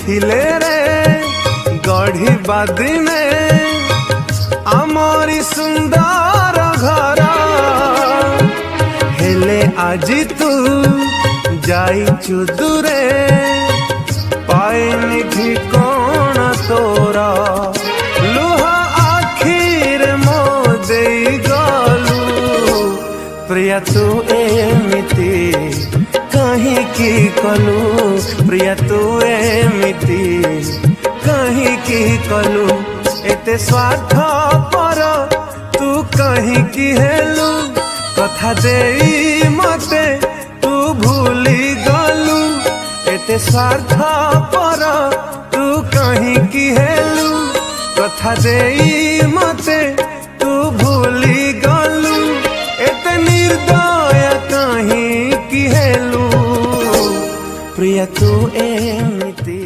थिले रे गढ़ी दिने आमरी सुंदर घर हेले आजी तू जाइचु दूरे पाइनी ठिकाण तोरा लुहा आखिर मो देई गलु प्रिया तू एमिति कहीं की कलु प्रिया तू एमिति कहीं की कलु एते स्वार्थ पर तू कहीं की हेलु कथा देई मते तू भूली गलु एते स्वार्थ पर तू कहीं की हेलु कथा देई मते तू भूली गलु एते निर्दय कहीं की हेलु प्रिया तू एमिति।